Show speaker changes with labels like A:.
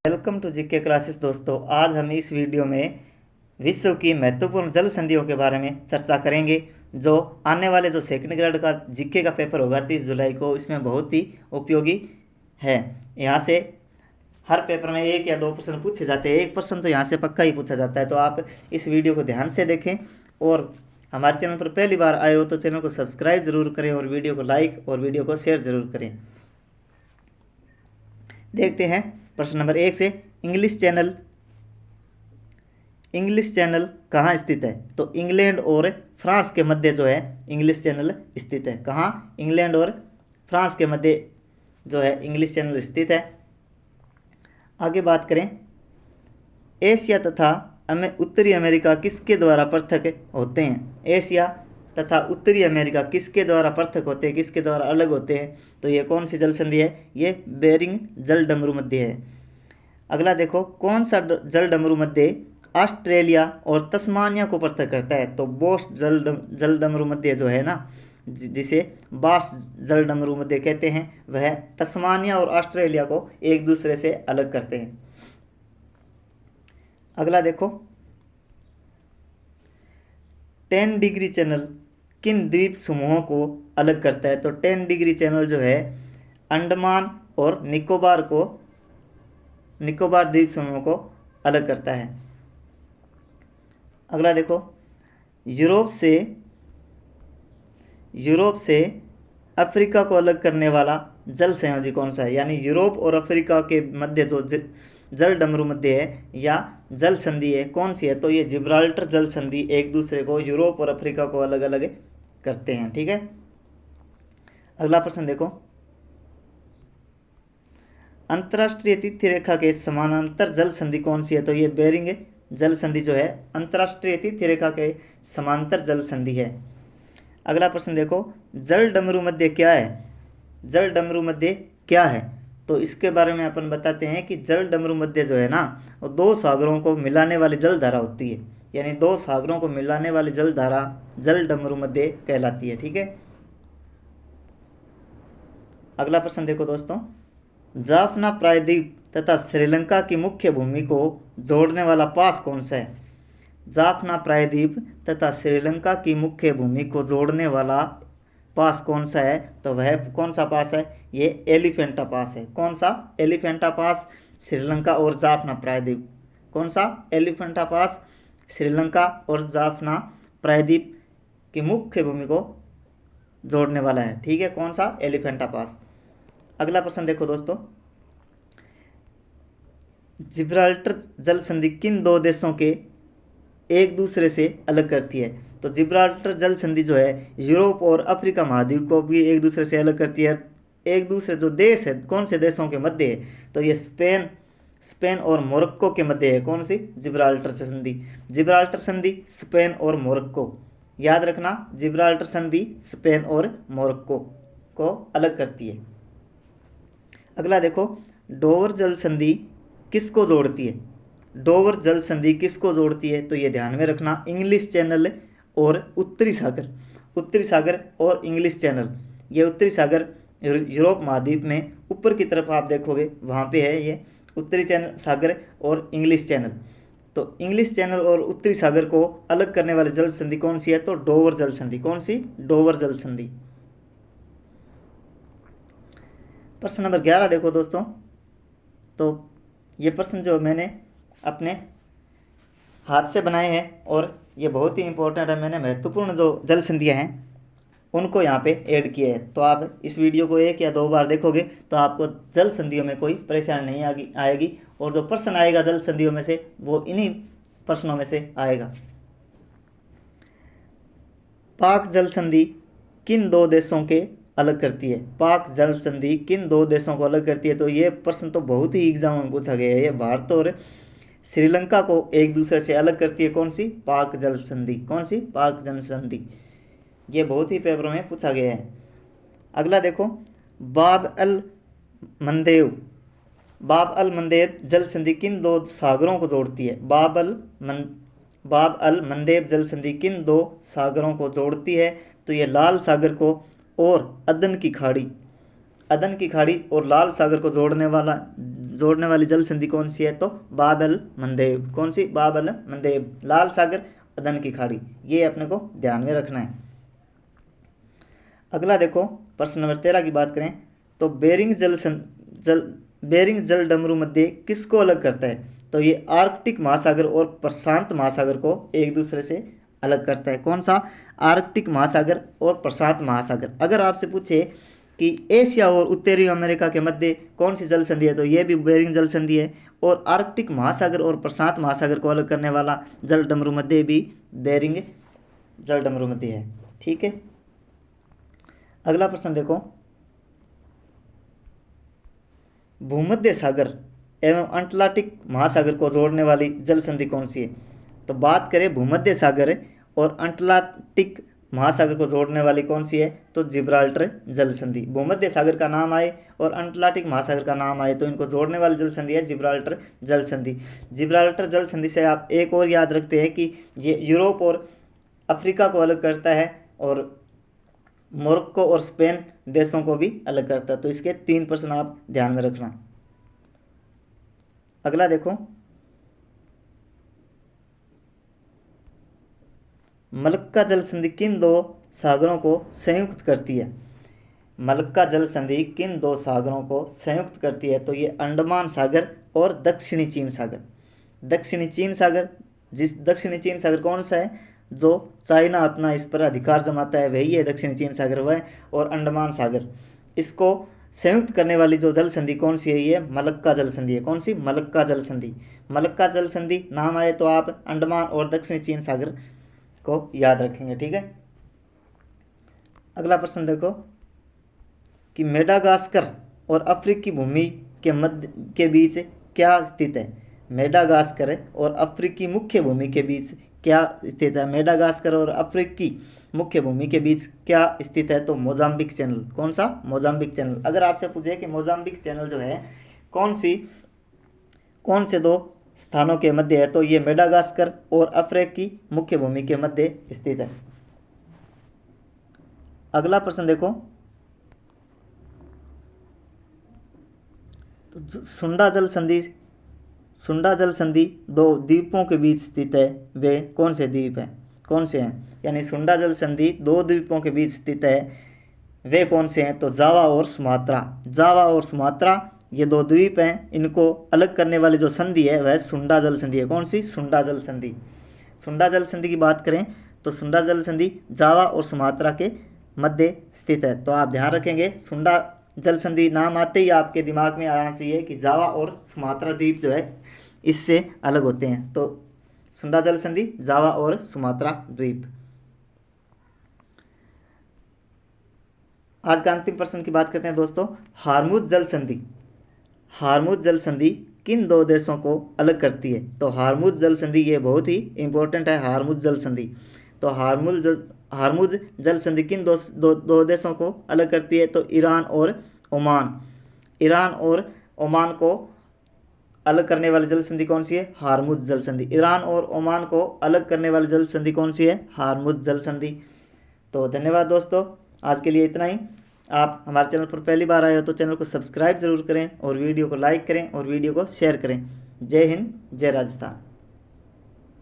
A: Welcome to GK classes. दोस्तों, आज हम इस वीडियो में विश्व की महत्वपूर्ण जल संधियों के बारे में चर्चा करेंगे। जो आने वाले जो सेकंड ग्रेड का जीके का पेपर होगा 30 जुलाई को, इसमें बहुत ही उपयोगी है। यहाँ से हर पेपर में 1 या 2 प्रश्न पूछे जाते हैं। 1 प्रश्न तो यहाँ से पक्का ही पूछा जाता है। तो आप इस वीडियो को ध्यान से देखें और हमारे चैनल पर पहली बार आए हो तो चैनल को सब्सक्राइब जरूर करें और वीडियो को लाइक और वीडियो को शेयर जरूर करें। देखते हैं प्रश्न नंबर 1 से। इंग्लिश चैनल कहाँ स्थित है? तो इंग्लैंड और फ्रांस के मध्य जो है इंग्लिश चैनल स्थित है। कहाँ? इंग्लैंड और फ्रांस के मध्य जो है इंग्लिश चैनल स्थित है। आगे बात करें, एशिया तथा उत्तरी अमेरिका किसके द्वारा पृथक होते हैं? एशिया तथा उत्तरी अमेरिका किसके द्वारा पृथक होते हैं, किसके द्वारा अलग होते हैं? तो ये कौन सी जल संधि है? ये बेरिंग जल डमरू मध्य है। अगला देखो, कौन सा जल डमरू मध्य ऑस्ट्रेलिया और तस्मानिया को पृथक करता है? तो बोस जल डमरू मध्य जो है ना, जिसे बास जल डमरू मध्य कहते हैं, वह तस्मानिया और ऑस्ट्रेलिया को एक दूसरे से अलग करते हैं। अगला देखो, 10 डिग्री चैनल किन द्वीप समूहों को अलग करता है? तो 10 डिग्री चैनल जो है अंडमान और निकोबार द्वीप समूह को अलग करता है। अगला देखो, यूरोप से अफ्रीका को अलग करने वाला जल संयोजी कौन सा है? यानी यूरोप और अफ्रीका के मध्य जो जल डमरू मध्य है या जल संधि है, कौन सी है? तो ये जिब्राल्टर जल संधि एक दूसरे को, यूरोप और अफ्रीका को अलग अलग करते हैं। ठीक है। अगला प्रश्न देखो, अंतर्राष्ट्रीय तिथि रेखा के समानांतर जल संधि कौन सी है? तो ये बेरिंग जल संधि जो है अंतर्राष्ट्रीय तिथि रेखा के समांतर जल संधि है। अगला प्रश्न देखो, जल डमरू मध्य क्या है? जल डमरू मध्य क्या है? तो इसके बारे में अपन बताते हैं कि जल डमरू मध्य जो है ना, वो 2 सागरों को मिलाने वाली जल धारा होती है। यानी 2 सागरों को मिलाने वाली जल धारा जल डमरू मध्य कहलाती है। ठीक है। अगला प्रश्न देखो दोस्तों, जाफना प्रायद्वीप तथा श्रीलंका की मुख्य भूमि को जोड़ने वाला पास कौन सा है? जाफना प्रायद्वीप तथा श्रीलंका की मुख्य भूमि को जोड़ने वाला पास कौन सा है? तो वह कौन सा पास है? ये एलिफेंटा पास है। कौन सा? एलिफेंटा पास श्रीलंका और जाफना प्रायद्वीप। कौन सा? एलिफेंटा पास श्रीलंका और जाफना प्रायद्वीप की मुख्य भूमि को जोड़ने वाला है। ठीक है। कौन सा? एलिफेंटा पास। अगला प्रश्न देखो दोस्तों, जिब्राल्टर जल संधि किन 2 देशों के एक दूसरे से अलग करती है? तो जिब्राल्टर जल संधि जो है यूरोप और अफ्रीका महाद्वीप को भी एक दूसरे से अलग करती है। एक दूसरे जो देश है, कौन से देशों के मध्य है? तो ये स्पेन और मोरक्को के मध्य है। कौन सी? जिब्राल्टर संधि। जिब्राल्टर संधि स्पेन और मोरक्को, याद रखना, जिब्राल्टर संधि स्पेन और मोरक्को को अलग करती है। अगला देखो, डोवर जल संधि किसको जोड़ती है? डोवर जल संधि किसको जोड़ती है? तो ये ध्यान में रखना, इंग्लिश चैनल और उत्तरी सागर और इंग्लिश चैनल। ये उत्तरी सागर यूरोप महाद्वीप में ऊपर की तरफ आप देखोगे, वहाँ पे है ये उत्तरी सागर और इंग्लिश चैनल। तो इंग्लिश चैनल और उत्तरी सागर को अलग करने वाली जल संधि कौन सी है? तो डोवर जल संधि। कौन सी? डोवर जल संधि। प्रश्न नंबर 11 देखो दोस्तों, तो ये प्रश्न जो मैंने अपने हाथ से बनाए हैं और ये बहुत ही इंपॉर्टेंट है। मैंने महत्वपूर्ण जो जल संधियाँ हैं उनको यहाँ पे ऐड किए हैं। तो आप इस वीडियो को 1 या 2 बार देखोगे तो आपको जल संधियों में कोई परेशानी नहीं आएगी और जो प्रश्न आएगा जल संधियों में से वो इन्हीं प्रश्नों में से आएगा। पाक जल संधि किन 2 देशों के अलग करती है? पाक जल संधि किन 2 देशों को अलग करती है? तो ये प्रश्न तो बहुत ही एग्जाम में पूछा गया है। ये भारत और श्रीलंका को एक दूसरे से अलग करती है। कौन सी? पाक जल संधि। कौन सी? पाक जल संधि। ये बहुत ही पेपरों में पूछा गया है। अगला देखो, बाब अल मंदेब जल संधि किन 2 सागरों को जोड़ती है? बाब अल मंदेब जल संधि किन 2 सागरों को जोड़ती है? तो ये लाल सागर को और अदन की खाड़ी और लाल सागर को जोड़ने वाला जोड़ने वाली जल संधि कौन सी है, तो बाब अल मंदेब। कौन सी, बाब अल मंदेब, लाल सागर अदन की खाड़ी, ये अपने को ध्यान में रखना है। अगला देखो प्रश्न नंबर 13 की बात करें तो बेरिंग जल डमरू मध्य किसको अलग करता है, तो ये आर्कटिक महासागर और प्रशांत महासागर को एक दूसरे से अलग करता है। कौन सा, आर्कटिक महासागर और प्रशांत महासागर। अगर आपसे पूछे कि एशिया और उत्तरी अमेरिका के मध्य कौन सी जल संधि है, तो ये भी बेरिंग जल संधि है, और आर्कटिक महासागर और प्रशांत महासागर को अलग करने वाला जल डमरू मध्य भी बेरिंग जल डमरू मध्य है। ठीक है, अगला प्रश्न देखो, भूमध्य सागर एवं अटलांटिक महासागर को जोड़ने वाली जल संधि कौन सी है, तो बात करें भूमध्य सागर और अटलांटिक महासागर को जोड़ने वाली कौन सी है, तो जिब्राल्टर जल संधि। भूमध्य सागर का नाम आए और अटलांटिक महासागर का नाम आए तो इनको जोड़ने वाली जल संधि है जिब्राल्टर जल संधि। जिब्राल्टर जल संधि से आप एक और याद रखते हैं कि ये यूरोप और अफ्रीका को अलग करता है और मोरक्को और स्पेन देशों को भी अलग करता है। तो इसके 3 प्रश्न आप ध्यान में रखना। अगला देखो, मलक्का जल संधि किन 2 सागरों को संयुक्त करती है। मलक्का जल संधि किन 2 सागरों को संयुक्त करती है, तो ये अंडमान सागर और दक्षिणी चीन सागर। दक्षिणी चीन सागर, जिस दक्षिणी चीन सागर कौन सा है, जो चाइना अपना इस पर अधिकार जमाता है वही है दक्षिणी चीन सागर वह, और अंडमान सागर। इसको संयुक्त करने वाली जो जल संधि कौन सी है, ये मलक्का जल संधि है। कौन सी, मलक्का जल संधि। मलक्का जल संधि नाम आए तो आप अंडमान और दक्षिणी चीन सागर को याद रखेंगे। ठीक है, अगला प्रश्न देखो कि मेडागास्कर और अफ्रीकी भूमि के मध्य के बीच क्या स्थित है। मेडागास्कर और अफ्रीकी मुख्य भूमि के बीच क्या स्थित है। मेडागास्कर और अफ्रीकी मुख्य भूमि के बीच क्या स्थित है, तो मोजाम्बिक चैनल। कौन सा, मोजाम्बिक चैनल। अगर आपसे पूछे कि मोजाम्बिक चैनल जो है कौन से 2 स्थानों के मध्य है, तो ये मेडागास्कर और अफ्रीकी मुख्य भूमि के मध्य स्थित है। अगला प्रश्न देखो, तो सुंडा जल संधि 2 द्वीपों के बीच स्थित है, वे कौन से द्वीप हैं, कौन से हैं। यानी सुंडा जल संधि 2 द्वीपों के बीच स्थित है, वे कौन से हैं, तो जावा और सुमात्रा। जावा और सुमात्रा ये 2 द्वीप हैं, इनको अलग करने वाली जो संधि है वह सुंडा जल संधि है। कौन सी, सुंडा जल संधि। सुंडा जल संधि की बात करें तो सुंडा जल संधि जावा और सुमात्रा के मध्य स्थित है। तो आप ध्यान रखेंगे, सुंडा जल संधि नाम आते ही आपके दिमाग में आना चाहिए कि जावा और सुमात्रा द्वीप जो है इससे अलग होते हैं। तो सुंडा जल संधि, जावा और सुमात्रा द्वीप। आज का अंतिम प्रश्न की बात करते हैं दोस्तों, हार्मुज जल संधि। हार्मुज जल संधि किन 2 देशों को अलग करती है, तो हार्मुज जल संधि ये बहुत ही इंपॉर्टेंट है। हार्मुज जल संधि, तो हार्मुज जल संधि किन दो देशों को अलग करती है, तो ईरान और ओमान। ईरान और ओमान को अलग करने वाली जल संधि कौन सी है, हार्मुज जल संधि। ईरान और ओमान को अलग करने वाली जल संधि कौन सी है, हार्मुज जल संधि। तो धन्यवाद दोस्तों, आज के लिए इतना ही। आप हमारे चैनल पर पहली बार आए हो तो चैनल को सब्सक्राइब जरूर करें और वीडियो को लाइक करें और वीडियो को शेयर करें। जय हिंद, जय राजस्थान।